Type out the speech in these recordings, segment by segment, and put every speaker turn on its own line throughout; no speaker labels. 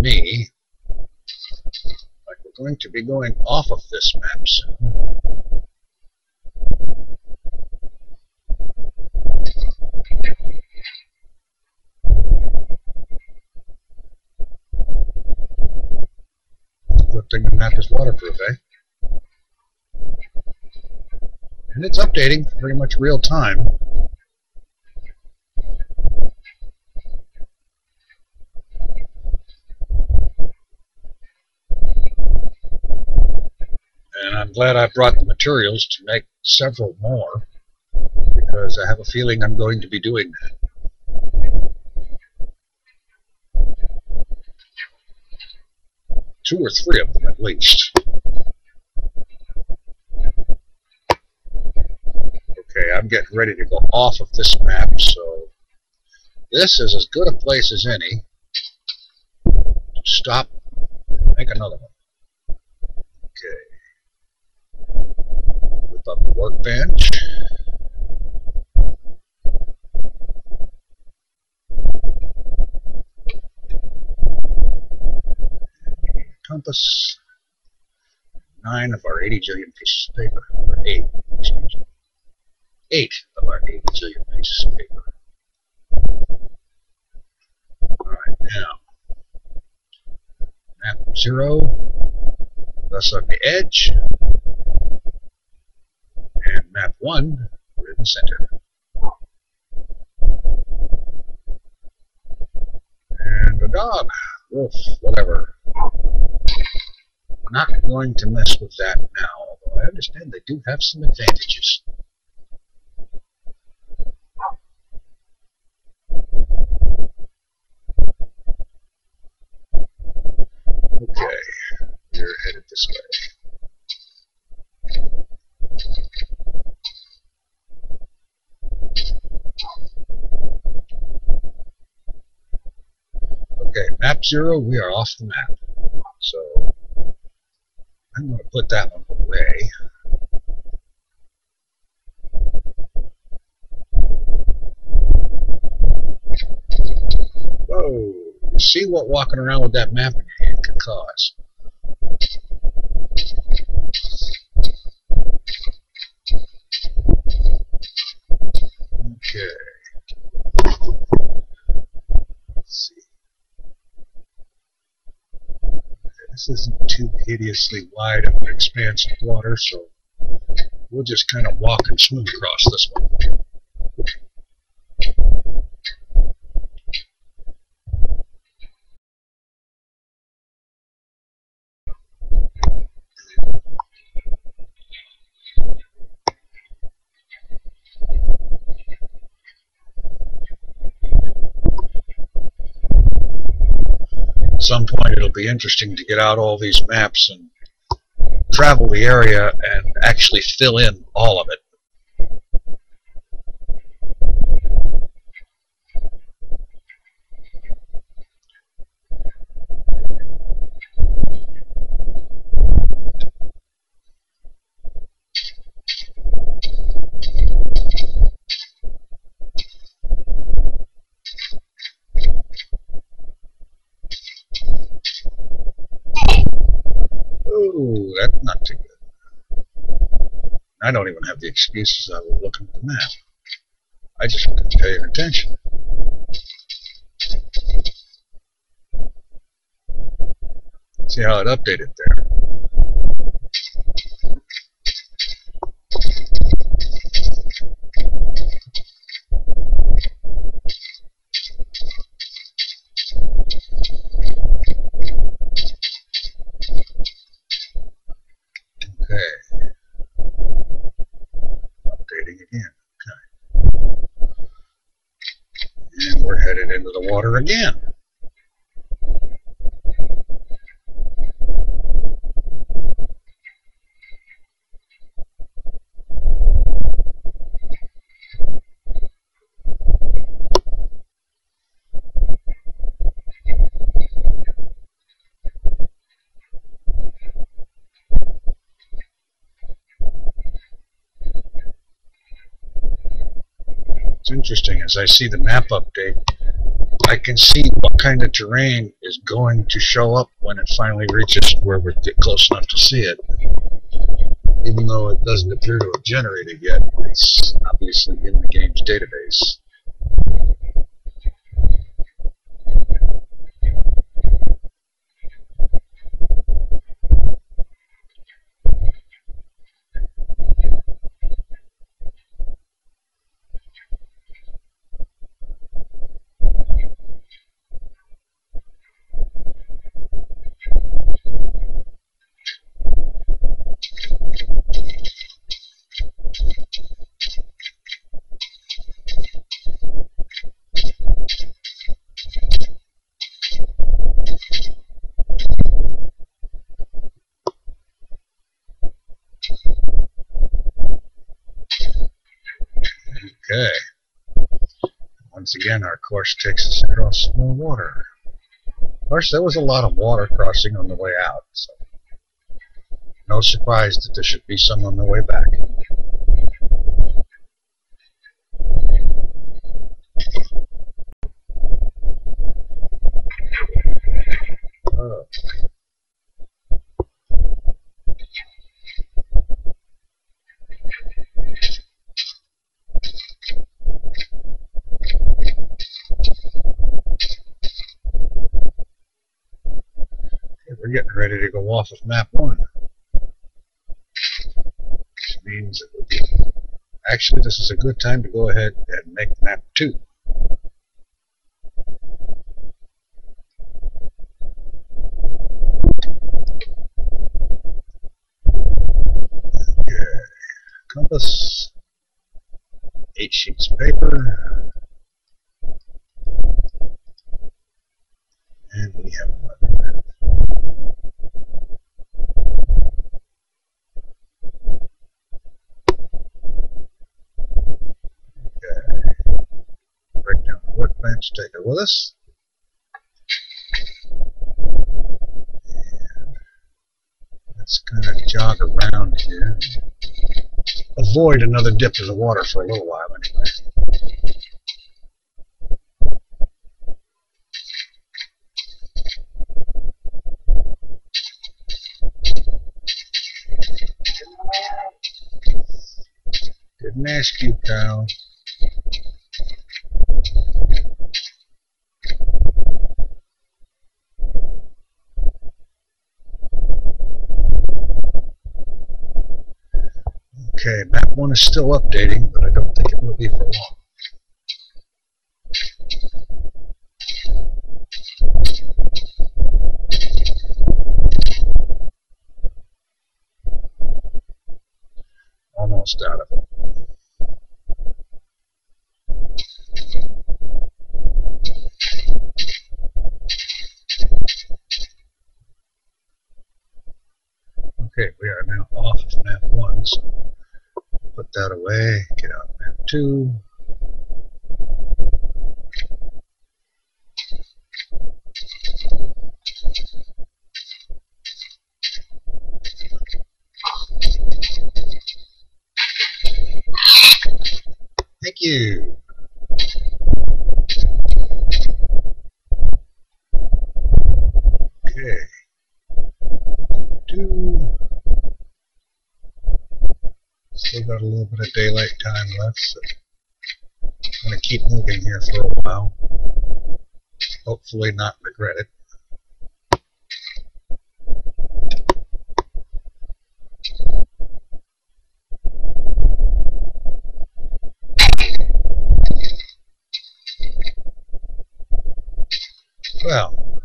me like we're going to be going off of this map soon. Good thing the map is waterproof, eh? And it's updating pretty much real time. And I'm glad I brought the materials to make several more, because I have a feeling I'm going to be doing that. Two or three of them at least. Okay, I'm getting ready to go off of this map, so this is as good a place as any to stop and make another one. Okay. Whip up the workbench. Compass. 9 of our 80 jillion pieces of paper. Or 8, excuse me. 8 of our 80 jillion pieces of paper. Alright, now. Map 0. Thus on the edge. And map 1, we're in the center. And a dog. Wolf, whatever. Not going to mess with that now, although I understand they do have some advantages. Okay, we're headed this way. Okay, map 0, we are off the map. So I'm going to put that one away. Whoa, you see what walking around with that map in your hand can cause. Okay. Let's see. This isn't too hideously wide of an expanse of water, so we'll just kind of walk and swim across this one. At some point it'll be interesting to get out all these maps and travel the area and actually fill in all of it. Ooh, that's not too good. I don't even have the excuses I was looking at the map. I just wasn't paying attention. See how it updated there. Okay. Updating again. Okay. And we're headed into the water again. It's interesting, as I see the map update, I can see what kind of terrain is going to show up when it finally reaches where we get close enough to see it. Even though it doesn't appear to have generated yet, it's obviously in the game's database. Okay. Once again, our course takes us across more water. Of course, there was a lot of water crossing on the way out, so no surprise that there should be some on the way back. Oh. We're getting ready to go off of map 1. Which means it will be... Actually, this is a good time to go ahead and make map 2. Okay. Compass. 8 sheets of paper. And we have another map. Break down the workbench, take it with us. And let's kind of jog around here. Avoid another dip of the water for a little while anyway. Didn't ask you, pal. Okay, map 1 is still updating, but I don't think it will be for long. Almost out of it. Okay, we are now off of map 1, so put that away, get out map 2. Thank you. Okay. Still got a little bit of daylight time left, so I'm going to keep moving here for a while. Hopefully not regret it. Well,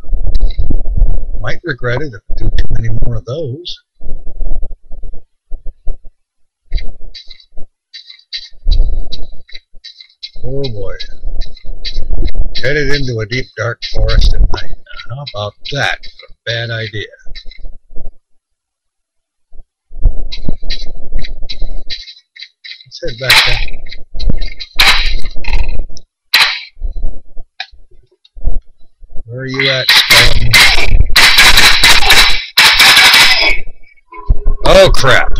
might regret it if I do too many more of those. Oh boy. Headed into a deep dark forest at night. Now, how about that for a bad idea? Let's head back down. Where are you at, skeleton? Oh crap!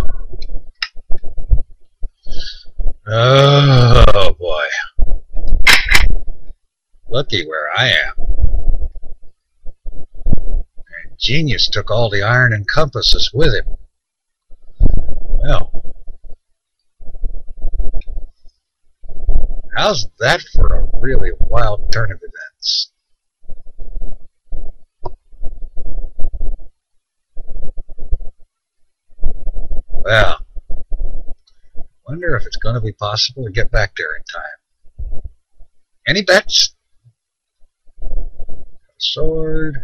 Oh boy. murky where I am. And Genius took all the iron and compasses with him. Well, how's that for a really wild turn of events? Well, wonder if it's going to be possible to get back there in time. Any bets? Sword.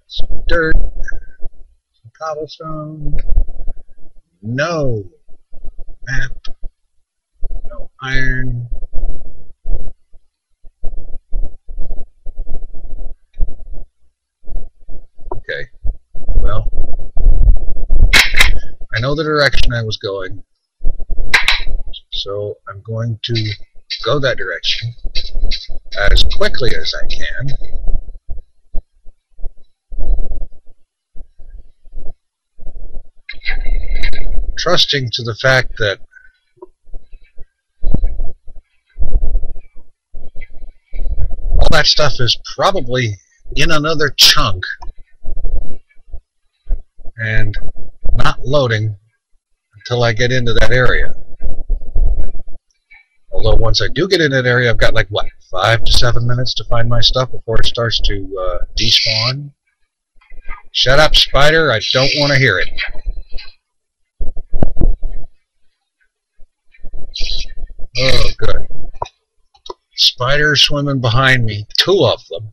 Some dirt. Some cobblestone. No map. No iron. Okay. Well, I know the direction I was going, so I'm going to go that direction as quickly as I can. Trusting to the fact that all that stuff is probably in another chunk and not loading until I get into that area. Although once I do get in that area, I've got like, what, 5 to 7 minutes to find my stuff before it starts to despawn. Shut up, spider, I don't want to hear it. Oh, good. Spiders swimming behind me, 2 of them.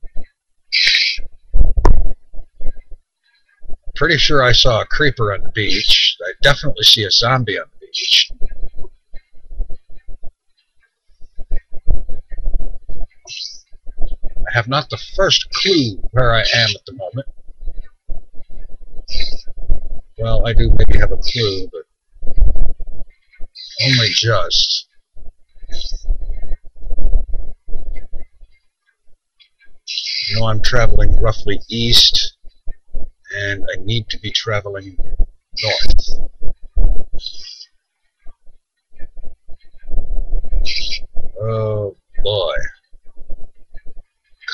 Pretty sure I saw a creeper on the beach. I definitely see a zombie on the beach. I have not the first clue where I am at the moment. Well, I do maybe have a clue, but only just. I know I'm traveling roughly east, and I need to be traveling north. Oh boy.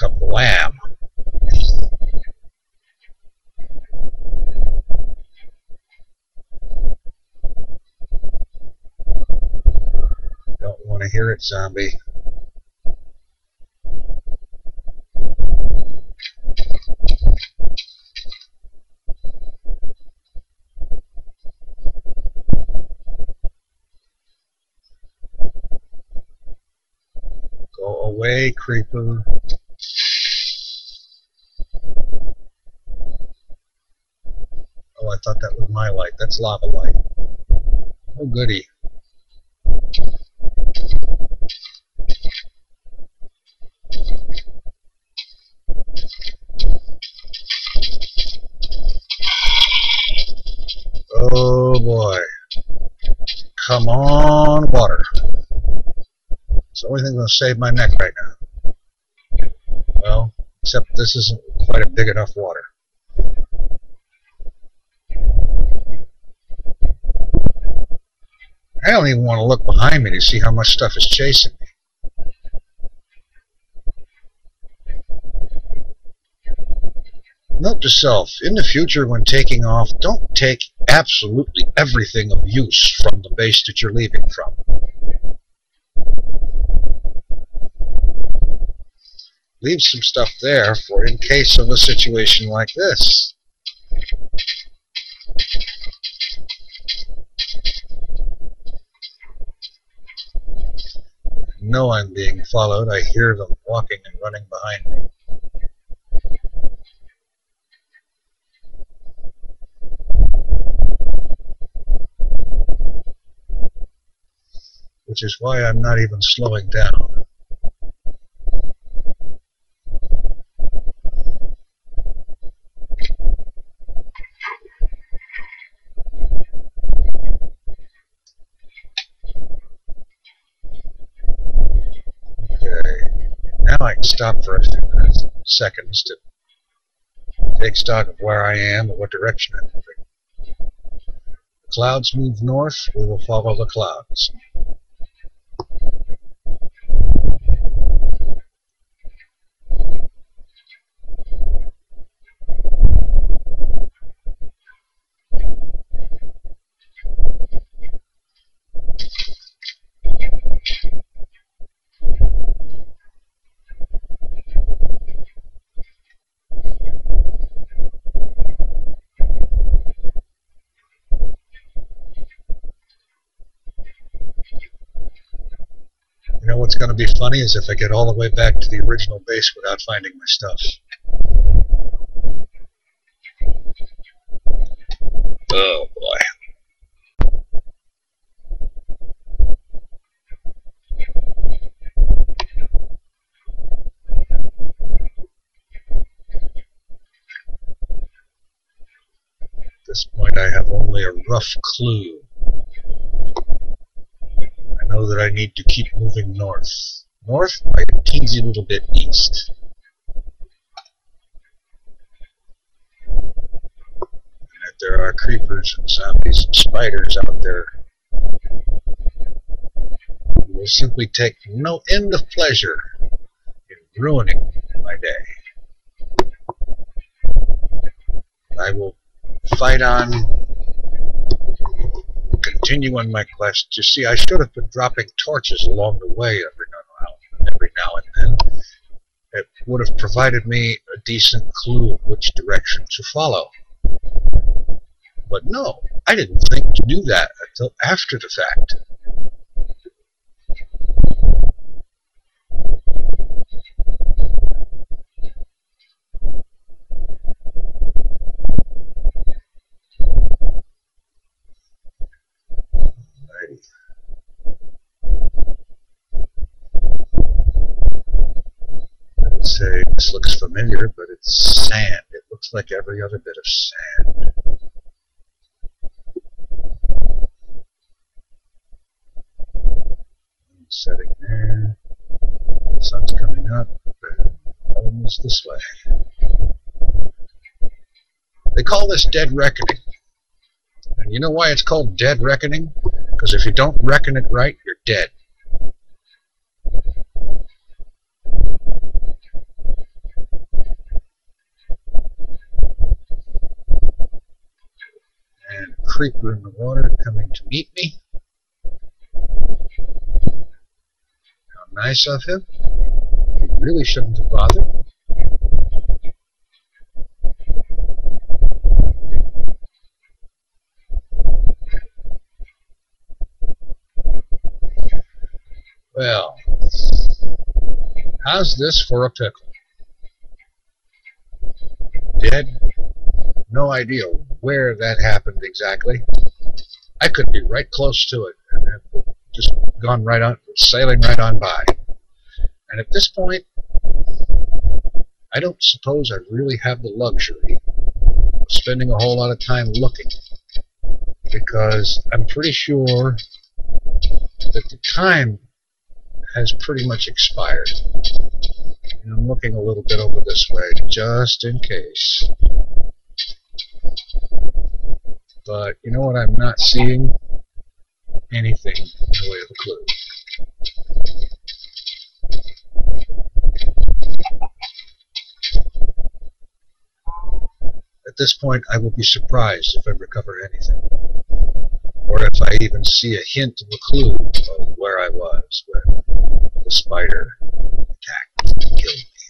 Kablam. Don't want to hear it, zombie. Go away, creeper. Oh, I thought that was my light. That's lava light. Oh, goody. Oh, boy. Come on, water. It's the only thing that's going to save my neck right now. Well, except this isn't quite a big enough water. I don't even want to look behind me to see how much stuff is chasing me. Note to self, in the future when taking off, don't take absolutely everything of use from the base that you're leaving from. Leave some stuff there for in case of a situation like this. I know I'm being followed. I hear them walking and running behind me. Which is why I'm not even slowing down. Now I can stop for a few seconds to take stock of where I am and what direction I'm moving. The clouds move north, we will follow the clouds. what's going to be funny is if I get all the way back to the original base without finding my stuff. Oh boy. At this point I have only a rough clue. I know that I need to keep moving north. North by a teensy little bit east. And if there are creepers and zombies and spiders out there, who will simply take no end of pleasure in ruining my day. I will fight on, continue on my quest. You see, I should have been dropping torches along the way every now and then. It would have provided me a decent clue of which direction to follow. But no, I didn't think to do that until after the fact. Say this looks familiar, but it's sand. It looks like every other bit of sand. Setting there. The sun's coming up. Almost this way. They call this Dead Reckoning. And you know why it's called Dead Reckoning? Because if you don't reckon it right, you're dead. And a creeper in the water coming to meet me. How nice of him. He really shouldn't have bothered. Well, how's this for a pickle? Dead? No idea where that happened exactly. I could be right close to it and have just gone right on, sailing right on by. And at this point, I don't suppose I really have the luxury of spending a whole lot of time looking, because I'm pretty sure that the time has pretty much expired. And I'm looking a little bit over this way, just in case. But you know what I'm not seeing? Anything in the way of a clue. At this point, I will be surprised if I recover anything, or if I even see a hint of a clue of where I was when the spider attacked and killed me.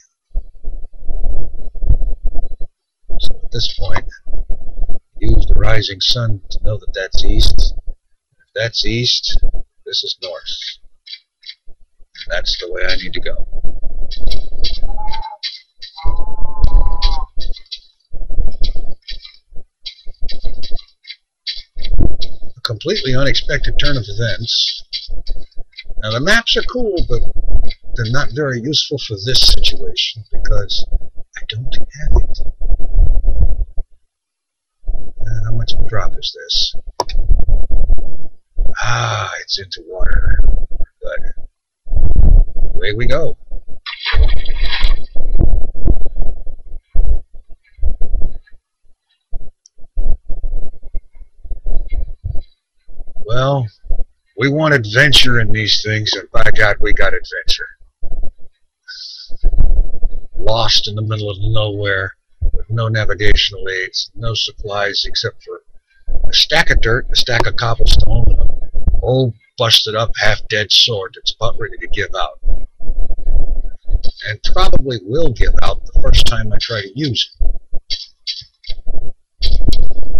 So at this point, use the rising sun to know that that's east. If that's east, this is north. That's the way I need to go. A completely unexpected turn of events. Now the maps are cool, but they're not very useful for this situation because I don't have it. How much of a drop is this? Ah, it's into water. Good. Away we go. Well, we want adventure in these things, and by God, we got adventure. Lost in the middle of nowhere, with no navigational aids, no supplies except for a stack of dirt, a stack of cobblestone, and an old busted up half-dead sword that's about ready to give out. And probably will give out the first time I try to use it.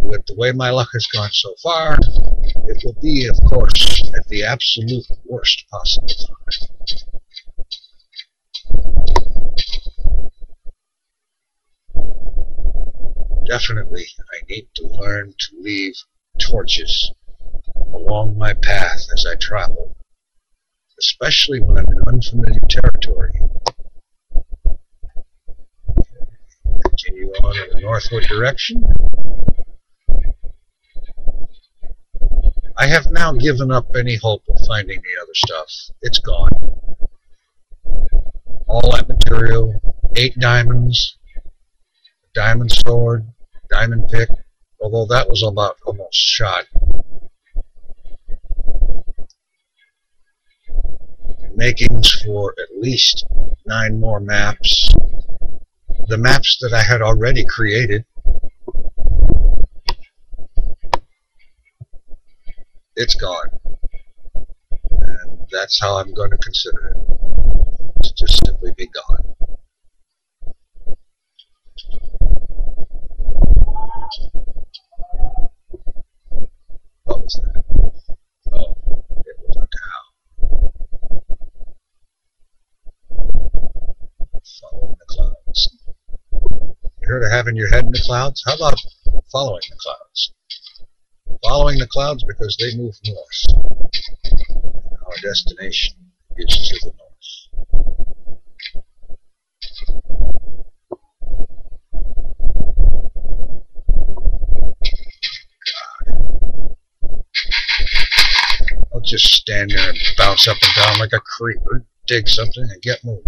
With the way my luck has gone so far, it will be, of course, at the absolute worst possible time. Definitely, I need to learn to leave torches along my path as I travel, especially when I'm in unfamiliar territory. Continue on in the northward direction. I have now given up any hope of finding the other stuff. It's gone. All that material, 8 diamonds, diamond sword, diamond pick, although that was about almost shot. Makings for at least 9 more maps. The maps that I had already created. It's gone. And that's how I'm going to consider it. To just simply be gone. What was that? Oh, it was a cow. Following the clouds. You heard of having your head in the clouds? How about following the clouds? Following the clouds because they move north. Our destination is to the north. I'll just stand there and bounce up and down like a creeper, dig something, and get moving.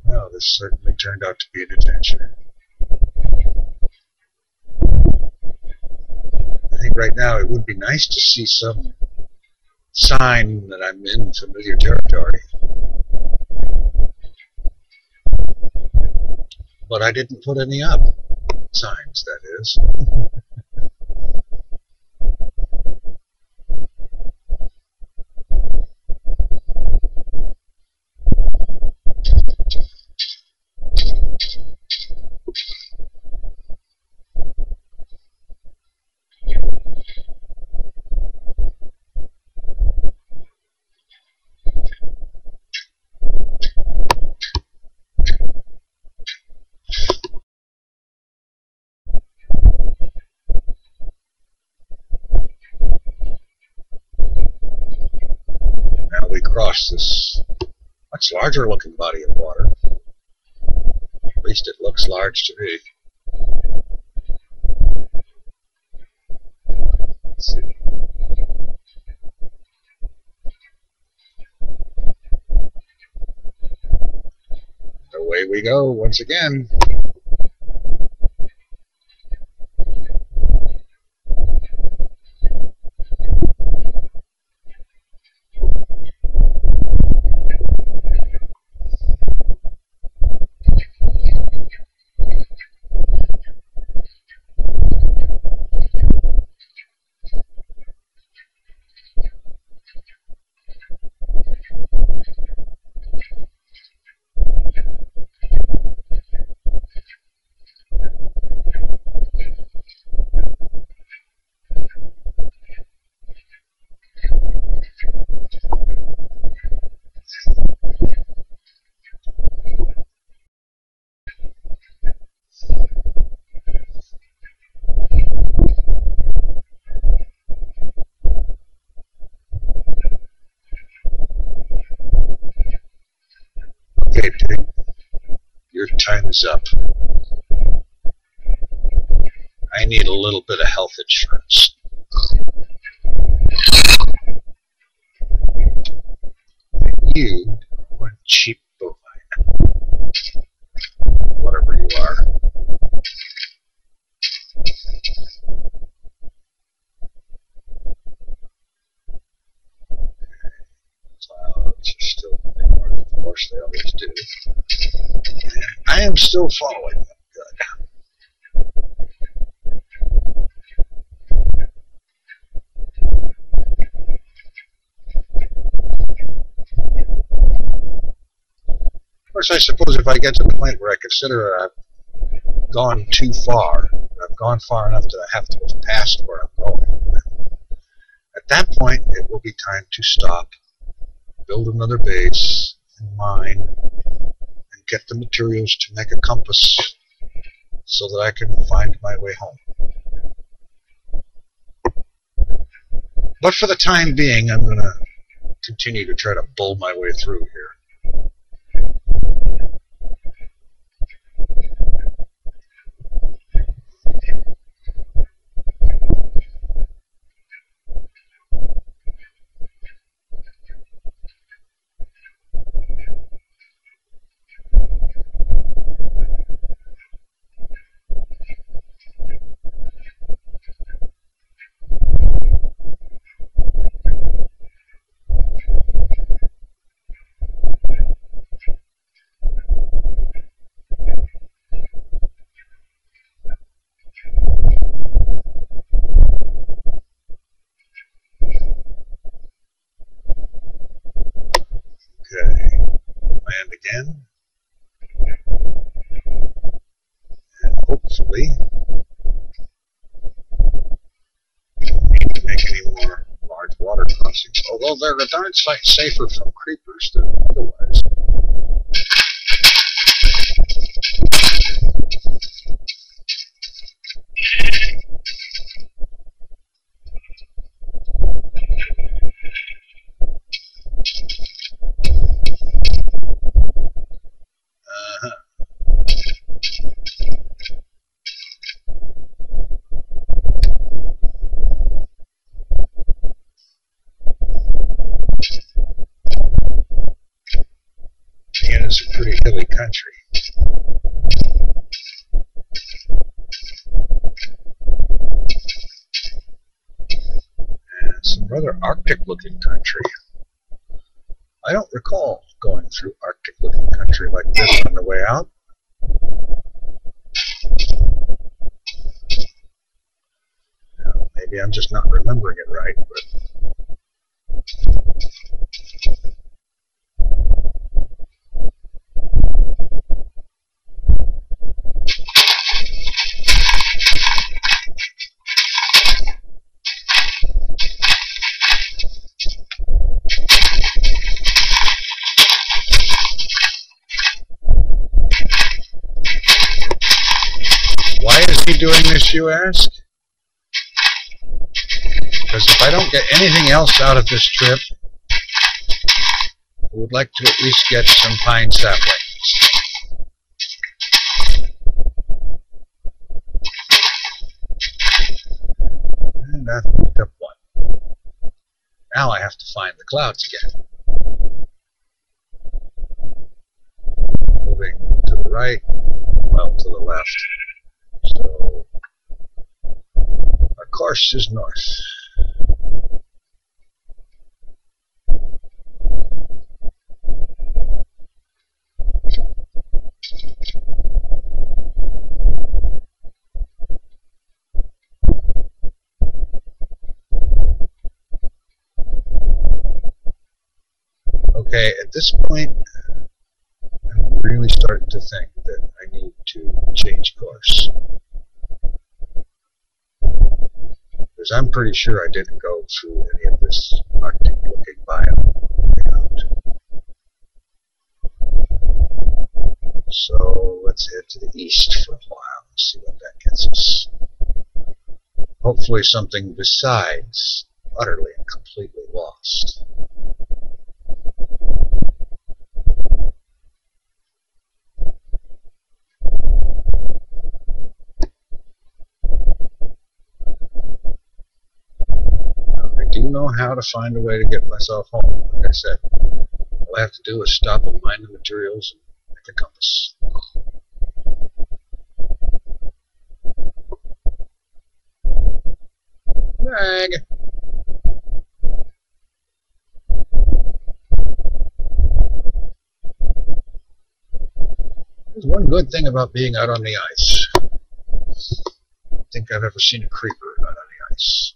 Well, this certainly turned out to be an adventure. I think right now it would be nice to see some sign that I'm in familiar territory. But I didn't put any up. Signs, that is. Now we cross this much larger looking body of water. At least it looks large to me. Let's see. Away we go once again. Okay, Pig, your time is up. I need a little bit of health insurance. You want cheap bovine. Whatever you are. Clouds are still moving north, of course they always do. And I am still following them. Good. course, I suppose if I get to the point where I consider I've gone too far, I've gone far enough that I have to go past where I'm going, at that point it will be time to stop, build another base, and mine, and get the materials to make a compass so that I can find my way home. But for the time being, I'm going to continue to try to bull my way through here. Okay, land again, and hopefully we don't need to make any more large water crossings, although they're a darn sight safer from creepers than otherwise. Again, it's a pretty hilly country. And some rather Arctic-looking country. I don't recall going through Arctic-looking country like this on the way out. Now, maybe I'm just not remembering it right, but why is he doing this, you ask? Because if I don't get anything else out of this trip, I would like to at least get some pine saplings. And I picked up one. Now I have to find the clouds again. Moving to the right, well, to the left. So our course is north. Okay, at this point, I'm really starting to think that I need to change course. Because I'm pretty sure I didn't go through any of this Arctic-looking biome. So let's head to the east for a while and see what that gets us. Hopefully something besides utterly and completely lost. I do know how to find a way to get myself home, like I said. All I have to do is stop and mine the materials and make a compass. Drag. There's one good thing about being out on the ice. I don't think I've ever seen a creeper out on the ice.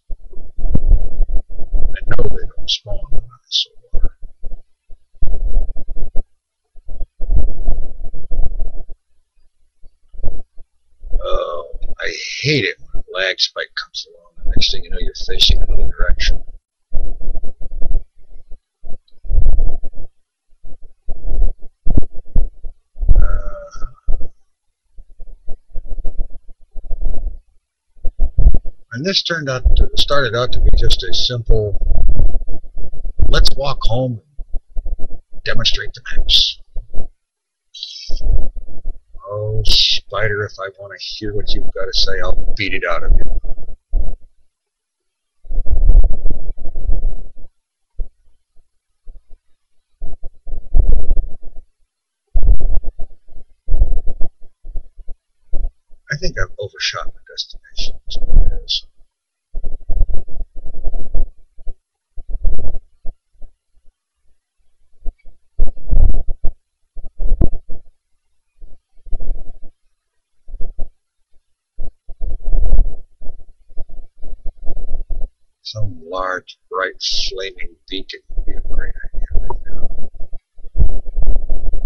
I know they don't spawn on ice or water. hate it when a lag spike comes along. The next thing you know, you're facing another direction. And this started out to be just a simple, let's walk home and demonstrate the maps. Oh, Spider, if I want to hear what you've got to say, I'll beat it out of you. I think I've overshot my destination. That's what it is. Some large, bright, flaming beacon would be a great idea right now.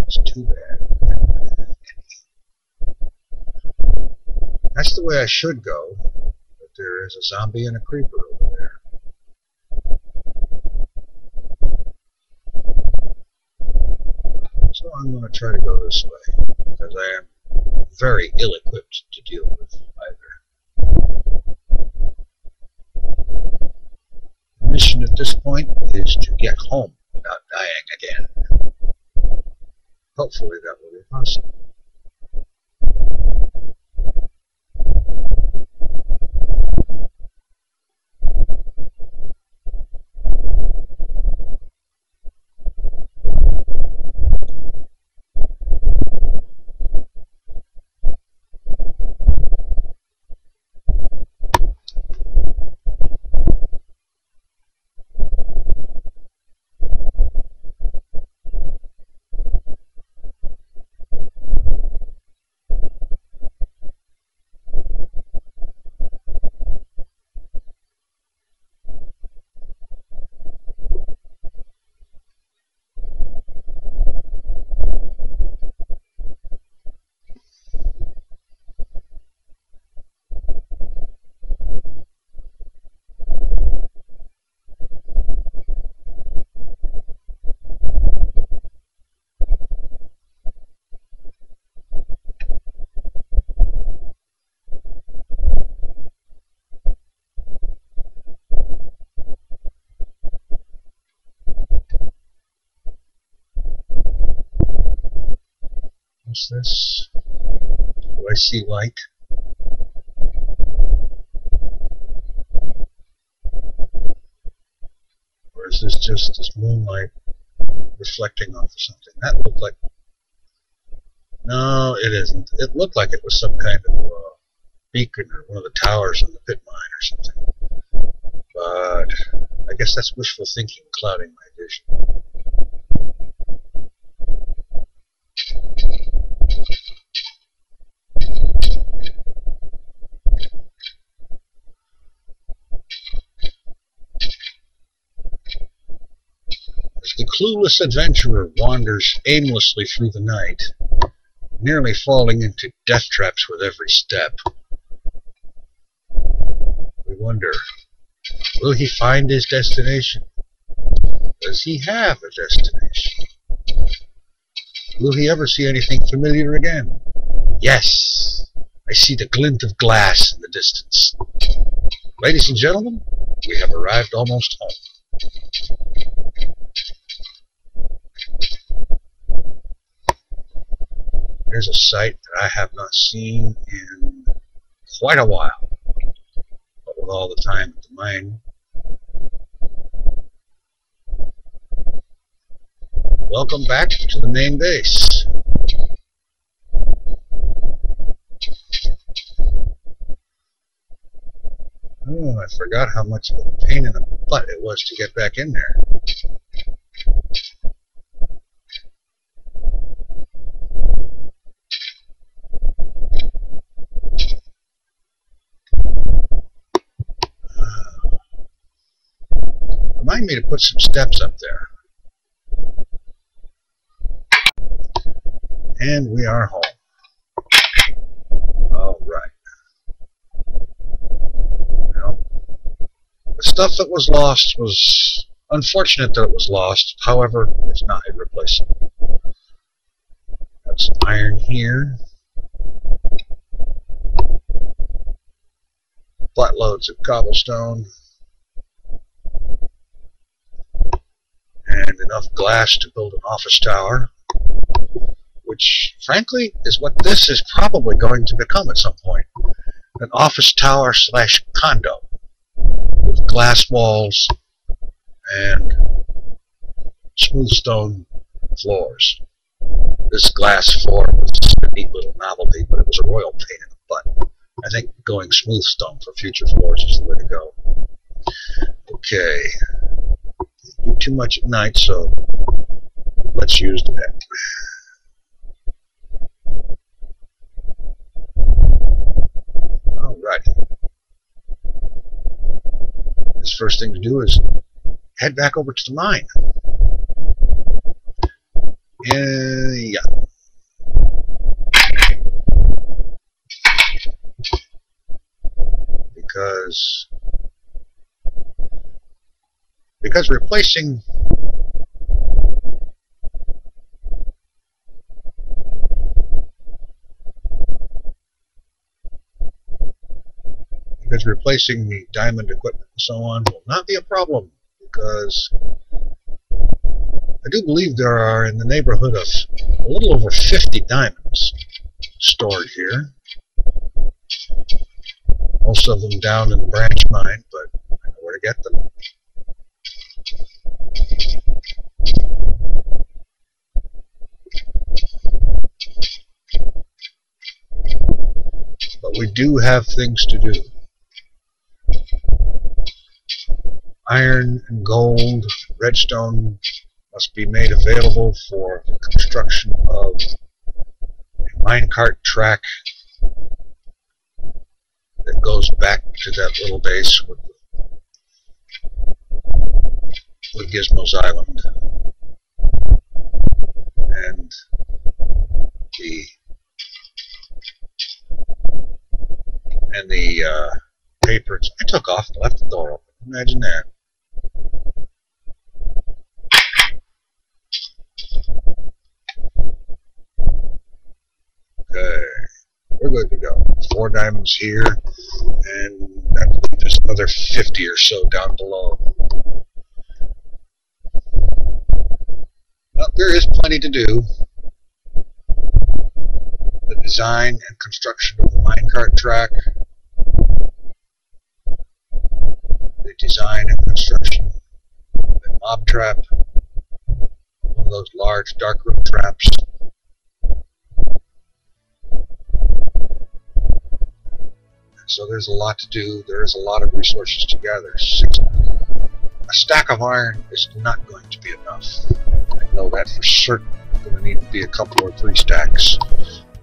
It's too bad. That's the way I should go, but there is a zombie and a creeper over there. So I'm going to try to go this way, because I am very ill-equipped to deal with either. The mission at this point is to get home without dying again. Hopefully that will be possible. What's this? Do I see light? Or is this just this moonlight reflecting off of something? That looked like... No, it isn't. It looked like it was some kind of a beacon or one of the towers on the pit mine or something. But I guess that's wishful thinking clouding my vision. As the clueless adventurer wanders aimlessly through the night, nearly falling into death traps with every step, we wonder, will he find his destination? Does he have a destination? Will he ever see anything familiar again? Yes, I see the glint of glass in the distance. Ladies and gentlemen, we have arrived almost home. There's a sight that I have not seen in quite a while. But with all the time at the mine, welcome back to the main base. Oh, I forgot how much of a pain in the butt it was to get back in there. Remind me to put some steps up there. And we are home. All right. stuff that was lost was unfortunate that it was lost. However, it's not irreplaceable. Got some iron here. Flat loads of cobblestone. And enough glass to build an office tower, which frankly is what this is probably going to become at some point. An office tower slash condo with glass walls and smooth stone floors. This glass floor was a neat little novelty, but it was a royal pain in the butt. I think going smooth stone for future floors is the way to go. Okay. Do too much at night, so let's use the net. Alrighty. This first thing to do is head back over to the mine. Yeah. Because replacing the diamond equipment and so on will not be a problem, because I do believe there are in the neighborhood of a little over 50 diamonds stored here. Most of them down in the branch mine, but I know where to get them. But we do have things to do. Iron and gold, redstone must be made available for the construction of a minecart track that goes back to that little base with Gizmo's Island. And the papers. I took off and left the door open. Imagine that. Okay, we're good to go. 4 diamonds here, and I believe there's another 50 or so down below. Well, there is plenty to do. The design and construction of the minecart track, the design and construction of a mob trap, one of those large dark room traps. So there's a lot to do. There's a lot of resources to gather. A stack of iron is not going to be enough. I know that for certain. It's going to need to be a couple or 3 stacks,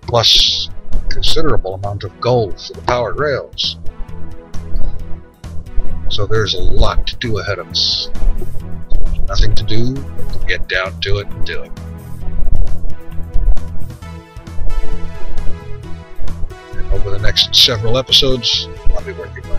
plus a considerable amount of gold for the powered rails. So there's a lot to do ahead of us. There's nothing to do but to get down to it and do it. And over the next several episodes, I'll be working on